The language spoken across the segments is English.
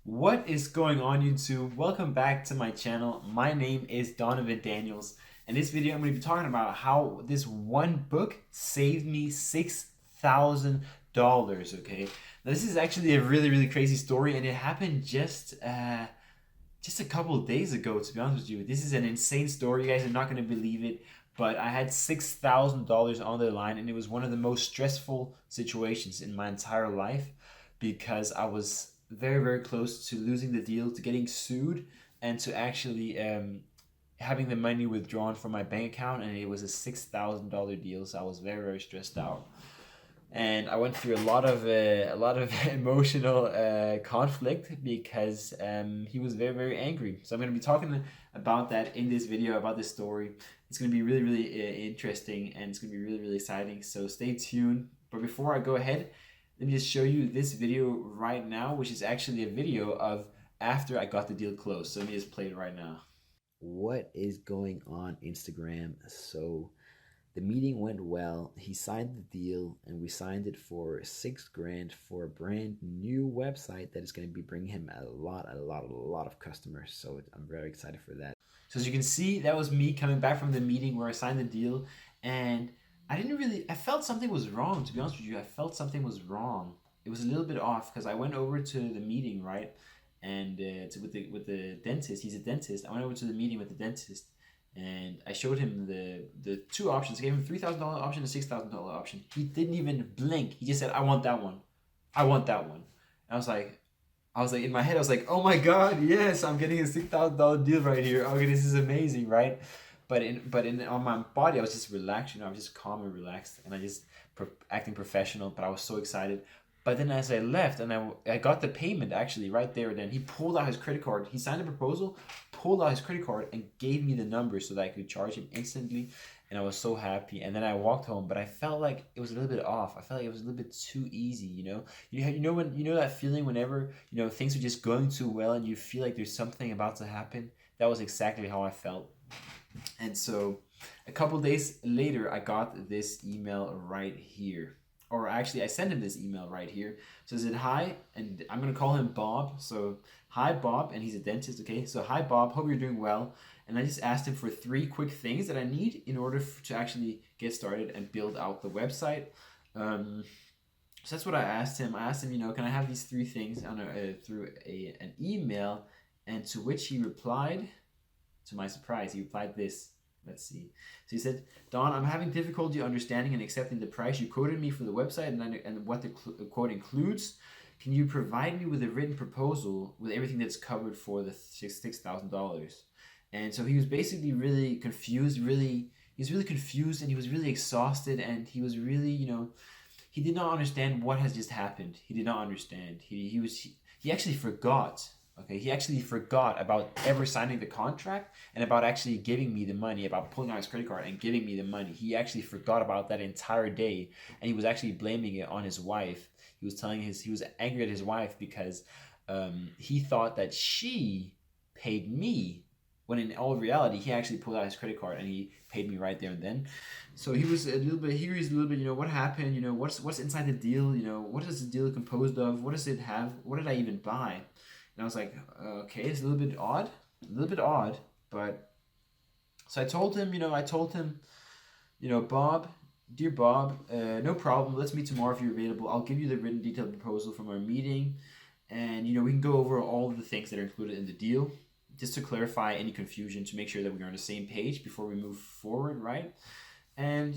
What is going on, YouTube? Welcome back to my channel. My name is Donovan Daniels. In this video, I'm going to be talking about how this one book saved me $6,000. Okay, now this is actually a really crazy story, and it happened just a couple of days ago. To be honest with you, this is an insane story. You guys are not going to believe it, but I had $6,000 on the line, and it was one of the most stressful situations in my entire life because I was very close to losing the deal, to getting sued, and to actually having the money withdrawn from my bank account. And it was a $6,000 deal, so I was very stressed out. And I went through a lot of emotional conflict because he was very angry. So I'm going to be talking about that in this video, about this story. It's going to be really interesting, and it's going to be really exciting. So stay tuned. But before I go ahead, let me just show you this video right now, which is actually a video of after I got the deal closed. So let me just play it right now. What is going on, Instagram? So the meeting went well. He signed the deal, and we signed it for $6,000 for a brand new website that is going to be bringing him a lot of customers. So I'm very excited for that. So as you can see, that was me coming back from the meeting where I signed the deal, and I felt something was wrong, to be honest with you. I felt something was wrong. It was a little bit off because I went over to the meeting, right? And with the dentist. He's a dentist. I went over to the meeting with the dentist, and I showed him the two options. I gave him $3,000 option and $6,000 option. He didn't even blink. He just said, "I want that one. I want that one." And I was like in my head, I was like, "Oh my God, yes, I'm getting a $6,000 deal right here. Okay, this is amazing, right?" But in on my body, I was just relaxed. I was just calm and relaxed, and I just acting professional. But I was so excited. But then as I left, and I got the payment actually right there. Then he pulled out his credit card. He signed a proposal, pulled out his credit card, and gave me the number so that I could charge him instantly. And I was so happy. And then I walked home, but I felt like it was a little bit off. I felt like it was a little bit too easy. You know that feeling whenever things are just going too well, and you feel like there's something about to happen. That was exactly how I felt. And so a couple days later, I got this email right here. Or actually, I sent him this email right here. So it said, "Hi," and I'm going to call him Bob. So, "Hi, Bob," and he's a dentist, okay? So, "Hi, Bob, hope you're doing well." And I just asked him for three quick things that I need in order to actually get started and build out the website. Um, so that's what I asked him. I asked him, "Can I have these three things through an email?" And to which he replied, to my surprise, he replied this. Let's see. So he said, "Don, I'm having difficulty understanding and accepting the price you quoted me for the website and what the quote includes. Can you provide me with a written proposal with everything that's covered for the $6,000? And so he was basically really confused, he's really confused, and he was really exhausted, and he was really, he did not understand what has just happened. He did not understand. He actually forgot. Okay, he actually forgot about ever signing the contract and about actually giving me the money, about pulling out his credit card and giving me the money. He actually forgot about that entire day, and he was actually blaming it on his wife. He was angry at his wife because he thought that she paid me, when in all reality he actually pulled out his credit card and he paid me right there and then. So he was a little bit here. He's a little bit, what happened? What's inside the deal? What is the deal composed of? What does it have? What did I even buy? And I was like, okay, it's a little bit odd, but so I told him, "Bob, dear Bob, no problem. Let's meet tomorrow if you're available. I'll give you the written detailed proposal from our meeting, and we can go over all of the things that are included in the deal, just to clarify any confusion, to make sure that we're on the same page before we move forward, right?" And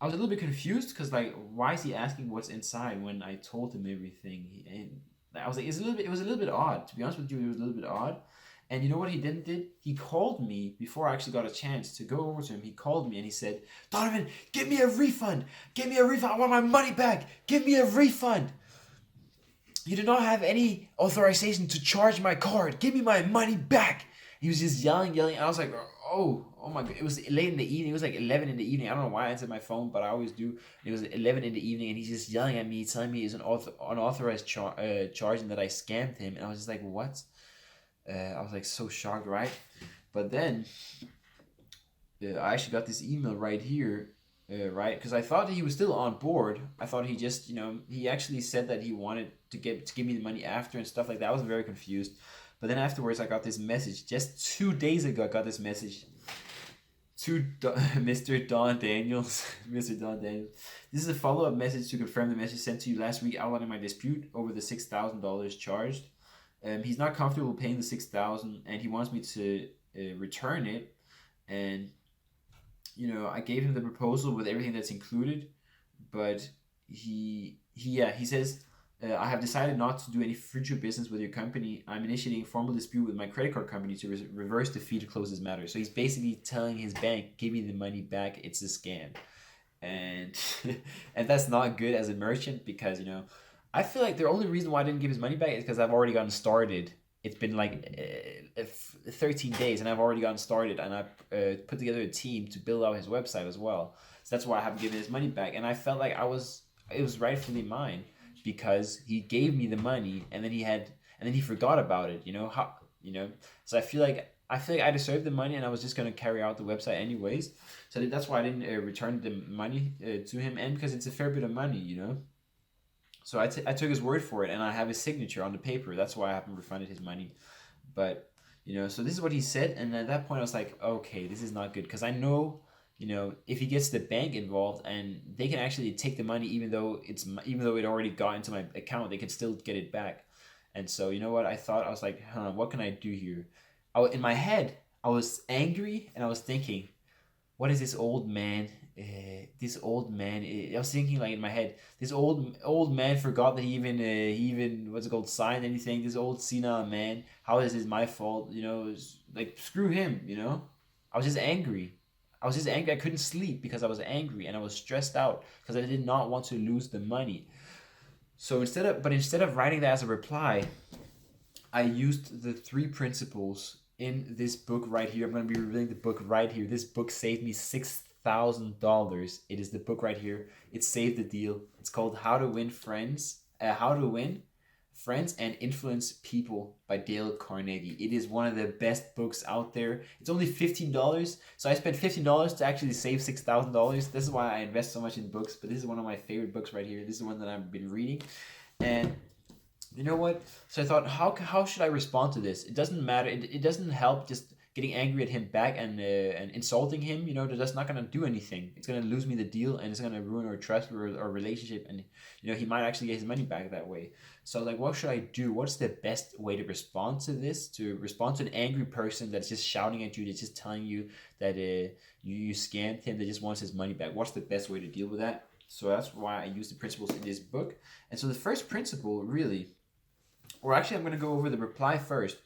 I was a little bit confused because, like, why is he asking what's inside when I told him everything? And I was like, it was a little bit odd. To be honest with you, it was a little bit odd. And you know what he then did? He called me before I actually got a chance to go over to him. He called me and he said, "Donovan, give me a refund. Give me a refund. I want my money back. Give me a refund. You do not have any authorization to charge my card. Give me my money back." He was just yelling. And I was like, oh my God. It was late in the evening. It was like 11 in the evening. I don't know why I answered my phone, but I always do. It was 11 in the evening, and he's just yelling at me, telling me it's an unauthorized charge and that I scammed him. And I was just like, what? I was like so shocked, right? But then I actually got this email right here right? Because I thought he was still on board. I thought he just, he actually said that he wanted to give me the money after and stuff like that. I was very confused. But then afterwards, I got this message. Just 2 days ago, I got this message to Mr. Don Daniels. Mr. Don Daniels. This is a follow up message to confirm the message sent to you last week outlining my dispute over the $6,000 charged. He's not comfortable paying the $6,000 and he wants me to return it. And I gave him the proposal with everything that's included, but he says, I have decided not to do any future business with your company. I'm initiating a formal dispute with my credit card company to reverse the fee to close this matter. So he's basically telling his bank, give me the money back. It's a scam. And and that's not good as a merchant because, I feel like the only reason why I didn't give his money back is because I've already gotten started. It's been like 13 days and I've already gotten started and I put together a team to build out his website as well. So that's why I haven't given his money back. And I felt like it was rightfully mine because he gave me the money and then he forgot about it. So I feel like I deserved the money and I was just gonna carry out the website anyways. So that's why I didn't return the money to him, and because it's a fair bit of money. So I took his word for it, and I have his signature on the paper. That's why I haven't refunded his money. But, so this is what he said, and at that point I was like, okay, this is not good, because I know, if he gets the bank involved, and they can actually take the money, even though it already got into my account, they can still get it back. And so, you know what, I was like, what can I do here? In my head, I was angry, and I was thinking, what is this old man? I was thinking like in my head, this old man forgot that he even what's it called, signed anything. This old senile man, how is this my fault? It's like screw him. I was just angry. I couldn't sleep because I was angry and I was stressed out because I did not want to lose the money. So instead of writing that as a reply, I used the 3 principles in this book right here. I'm going to be revealing the book right here. This book saved me $6,000. It is the book right here. It saved the deal. It's called How to Win Friends and Influence People by Dale Carnegie. It is one of the best books out there. It's only $15. So I spent $15 to actually save $6,000. This is why I invest so much in books. But this is one of my favorite books right here. This is the one that I've been reading. And you know what? So I thought, how should I respond to this? It doesn't matter. It doesn't help just getting angry at him back and insulting him. That's not gonna do anything. It's gonna lose me the deal and it's gonna ruin our trust or our relationship. And he might actually get his money back that way. So like, what should I do? What's the best way to respond to this? To respond to an angry person that's just shouting at you, that's just telling you that you scammed him, that just wants his money back. What's the best way to deal with that? So that's why I use the principles in this book. And so the first principle really. Or actually, I'm going to go over the reply first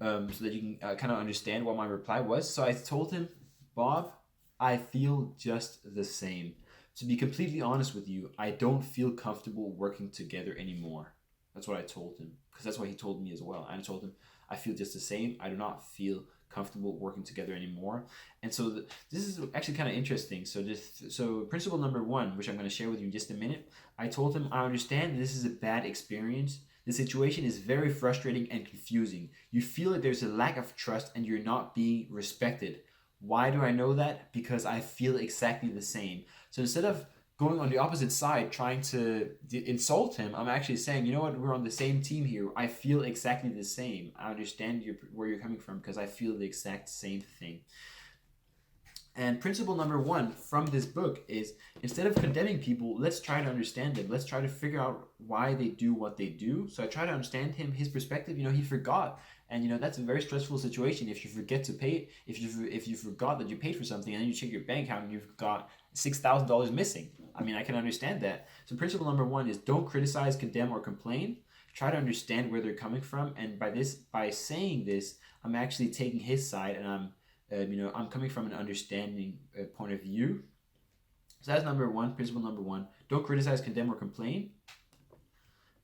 so that you can kind of understand what my reply was. So I told him, Bob, I feel just the same. To be completely honest with you, I don't feel comfortable working together anymore. That's what I told him, because that's what he told me as well. I told him, I feel just the same. I do not feel comfortable working together anymore. And so this is actually kind of interesting. So principle number 1, which I'm going to share with you in just a minute, I told him, I understand this is a bad experience. The situation is very frustrating and confusing. You feel that there's a lack of trust and you're not being respected. Why do I know that? Because I feel exactly the same. So instead of going on the opposite side, trying to insult him, I'm actually saying, you know what, we're on the same team here. I feel exactly the same. I understand where you're coming from because I feel the exact same thing. And principle number 1 from this book is, instead of condemning people, let's try to understand them. Let's try to figure out why they do what they do. So I try to understand his perspective. He forgot. And that's a very stressful situation if you forget to pay. If you forgot that you paid for something and then you check your bank account and you've got $6,000 missing. I mean, I can understand that. So principle number 1 is, don't criticize, condemn, or complain. Try to understand where they're coming from. And by saying this, I'm actually taking his side, and I'm coming from an understanding point of view. So that's number 1, principle number 1. Don't criticize, condemn, or complain.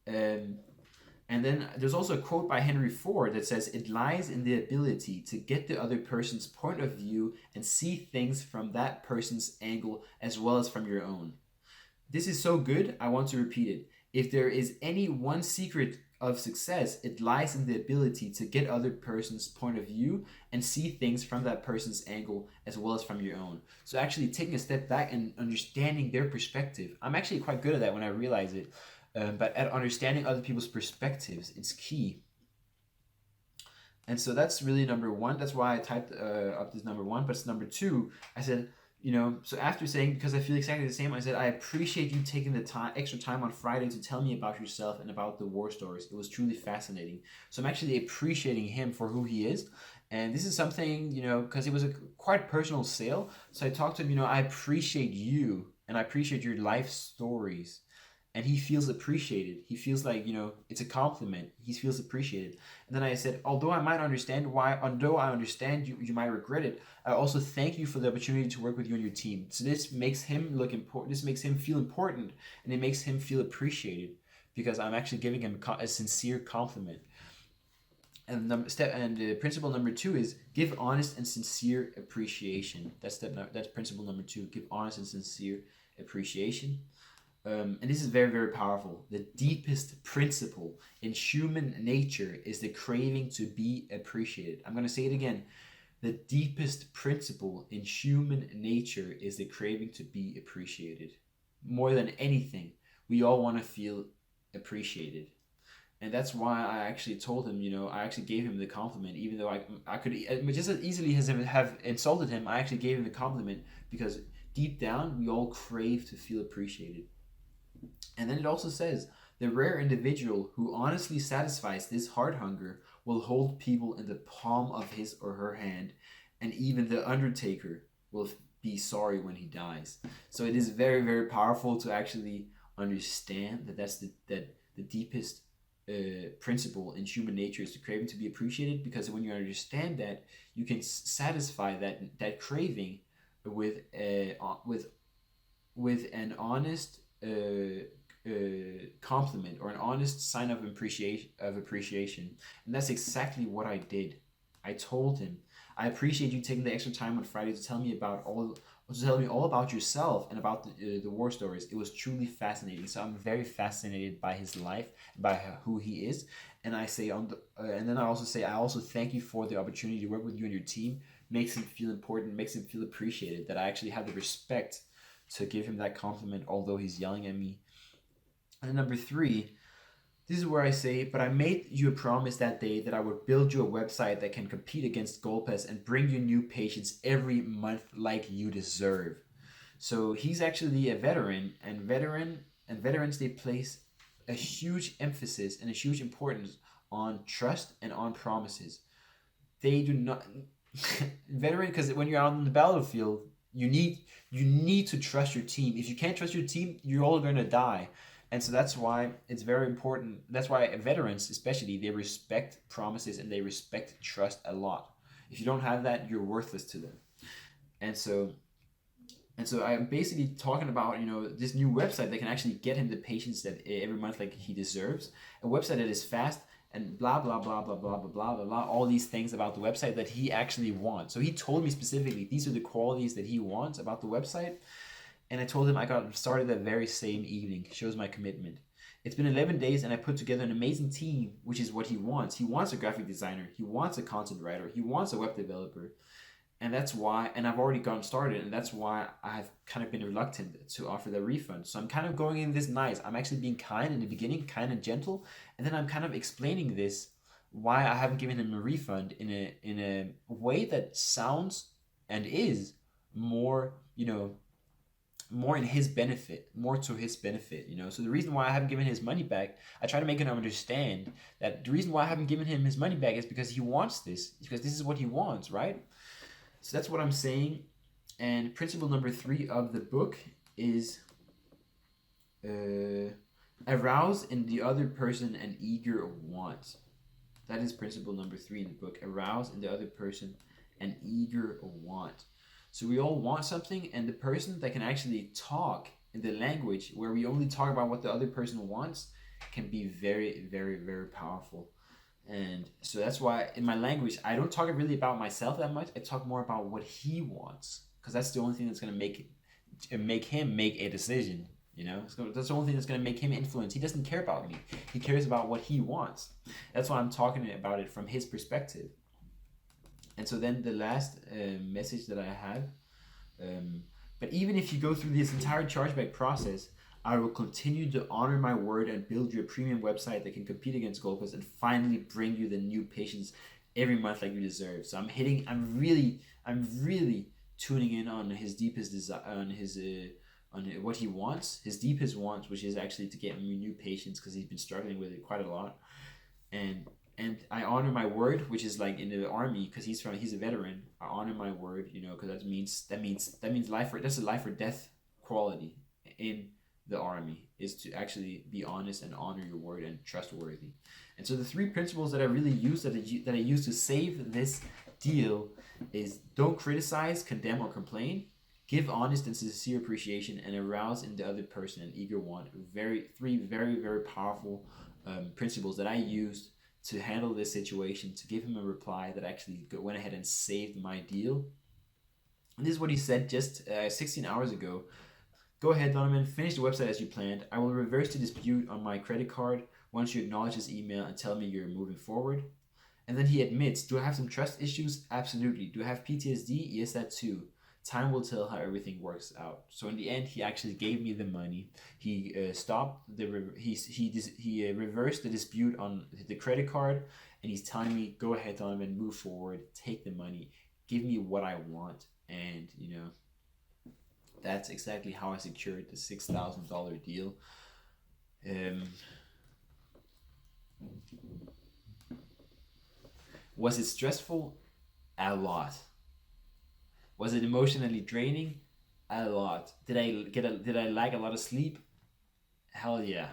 And then there's also a quote by Henry Ford that says, it lies in the ability to get the other person's point of view and see things from that person's angle as well as from your own. This is so good, I want to repeat it. If there is any one secret of success, it lies in the ability to get other person's point of view and see things from that person's angle as well as from your own. So actually taking a step back and understanding their perspective. I'm actually quite good at that when I realize it. But at understanding other people's perspectives, it's key. And so that's really number one. That's why I typed up this number one. But it's number two. I said, so after saying, because I feel exactly the same, I said, I appreciate you taking the extra time on Friday to tell me about yourself and about the war stories. It was truly fascinating. So I'm actually appreciating him for who he is. And this is something, because it was a quite personal sale. So I talked to him, I appreciate you and I appreciate your life stories. And he feels appreciated. He feels like, it's a compliment. He feels appreciated. And then I said, although I understand you might regret it, I also thank you for the opportunity to work with you and your team. So this makes him look important. This makes him feel important, and it makes him feel appreciated because I'm actually giving him a sincere compliment. And principle number two is give honest and sincere appreciation. That's principle number two. Give honest and sincere appreciation. And this is very, very powerful. The deepest principle in human nature is the craving to be appreciated. I'm going to say it again. The deepest principle in human nature is the craving to be appreciated. More than anything, we all want to feel appreciated. And that's why I actually told him, I actually gave him the compliment, even though I could just as easily as have insulted him. I actually gave him the compliment because deep down, we all crave to feel appreciated. And then it also says, the rare individual who honestly satisfies this heart hunger will hold people in the palm of his or her hand, and even the undertaker will be sorry when he dies. So it is very, very powerful to actually understand that that's the deepest principle in human nature is the craving to be appreciated, because when you understand that, you can satisfy that craving with an honest compliment or an honest sign of appreciation. And that's exactly what I did. I told him, I appreciate you taking the extra time on Friday to tell me all about yourself and about the war stories. It was truly fascinating. So I'm very fascinated by his life, by who he is. And I say and then I also thank you for the opportunity to work with you and your team. Makes him feel important, makes him feel appreciated, that I actually have the respect to give him that compliment, although he's yelling at me. And then number three, this is where I say, but I made you a promise that day that I would build you a website that can compete against GoldPass and bring you new patients every month like you deserve. So he's actually a veteran, and veterans, they place a huge emphasis and a huge importance on trust and on promises. They do not veteran, because when you're out on the battlefield, you need to trust your team. If you can't trust your team, you're all going to die. And so that's why it's very important. That's why veterans, especially, they respect promises and they respect trust a lot. If you don't have that, you're worthless to them. And so I'm basically talking about, this new website that can actually get him the patients that every month like he deserves. A website that is fast and blah, blah, blah, blah, blah, blah, blah, blah, blah, all these things about the website that he actually wants. So he told me specifically, these are the qualities that he wants about the website. And I told him I got started that very same evening. Shows my commitment. It's been 11 days and I put together an amazing team, which is what he wants. He wants a graphic designer. He wants a content writer. He wants a web developer. And that's why, and I've already gotten started, and that's why I've kind of been reluctant to offer the refund. So I'm kind of going in this nice. I'm actually being kind in the beginning, kind and gentle. And then I'm kind of explaining this, why I haven't given him a refund in a way that sounds and is more, more in his benefit, more to his benefit, So the reason why I haven't given his money back, I try to make him understand that the reason why I haven't given him his money back is because he wants this, because this is what he wants, right? So that's what I'm saying. And principle number 3 of the book is arouse in the other person an eager want. That is principle number 3 in the book. Arouse in the other person an eager want. So we all want something, and the person that can actually talk in the language where we only talk about what the other person wants can be very, very, very powerful. And so that's why in my language, I don't talk really about myself that much. I talk more about what he wants, because that's the only thing that's going to make him make a decision. You know, that's the only thing that's going to make him influence. He doesn't care about me. He cares about what he wants. That's why I'm talking about it from his perspective. And so then the last message that I have, but even if you go through this entire chargeback process, I will continue to honor my word and build you a premium website that can compete against GoPlus and finally bring you the new patients every month like you deserve. So I'm really tuning in on his deepest desire, on what he wants, his deepest wants, which is actually to get new patients because he's been struggling with it quite a lot. And I honor my word, which is like in the army, because he's a veteran. I honor my word, you know, because that means life or that's a life or death quality in the army, is to actually be honest and honor your word and trustworthy. And so the three principles that I really use that I use to save this deal is: don't criticize, condemn, or complain. Give honest and sincere appreciation and arouse in the other person an eager want. Three very, very powerful principles that I used to handle this situation, to give him a reply that actually went ahead and saved my deal. And this is what he said just 16 hours ago. Go ahead, Donovan, finish the website as you planned. I will reverse the dispute on my credit card once you acknowledge this email and tell me you're moving forward. And then he admits, do I have some trust issues? Absolutely. Do I have PTSD? Yes, that too. Time will tell how everything works out. So in the end, he actually gave me the money. He he reversed the dispute on the credit card, and he's telling me, go ahead, Donovan, move forward, take the money, give me what I want. And you know, that's exactly how I secured the $6,000 deal. Was it stressful? A lot. Was it emotionally draining? A lot. Did I lack a lot of sleep? Hell yeah.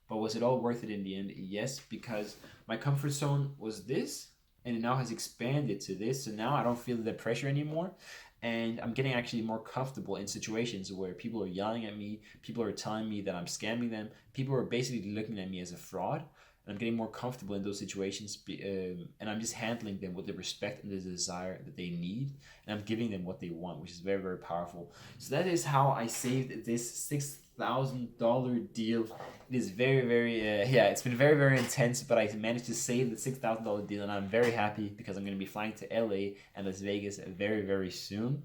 But was it all worth it in the end? Yes, because my comfort zone was this, and it now has expanded to this. So now I don't feel the pressure anymore, and I'm getting actually more comfortable in situations where people are yelling at me, people are telling me that I'm scamming them, people are basically looking at me as a fraud. And I'm getting more comfortable in those situations, and I'm just handling them with the respect and the desire that they need, and I'm giving them what they want, which is very, very powerful. So that is how I saved this $6,000 deal. It is very, very, it's been very, very intense, but I managed to save the $6,000 deal, and I'm very happy because I'm going to be flying to LA and Las Vegas very, very soon.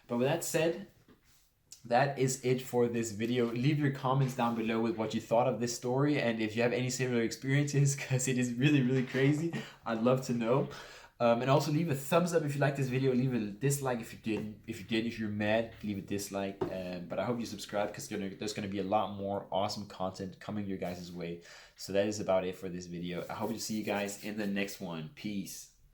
But with that said, that is it for this video. Leave your comments down below with what you thought of this story, and if you have any similar experiences, because it is really, really crazy. I'd love to know. And also leave a thumbs up if you like this video. Leave a dislike if you didn't. If you're mad, leave a dislike. But I hope you subscribe, because there's gonna be a lot more awesome content coming your guys' way. So that is about it for this video. I hope to see you guys in the next one. Peace.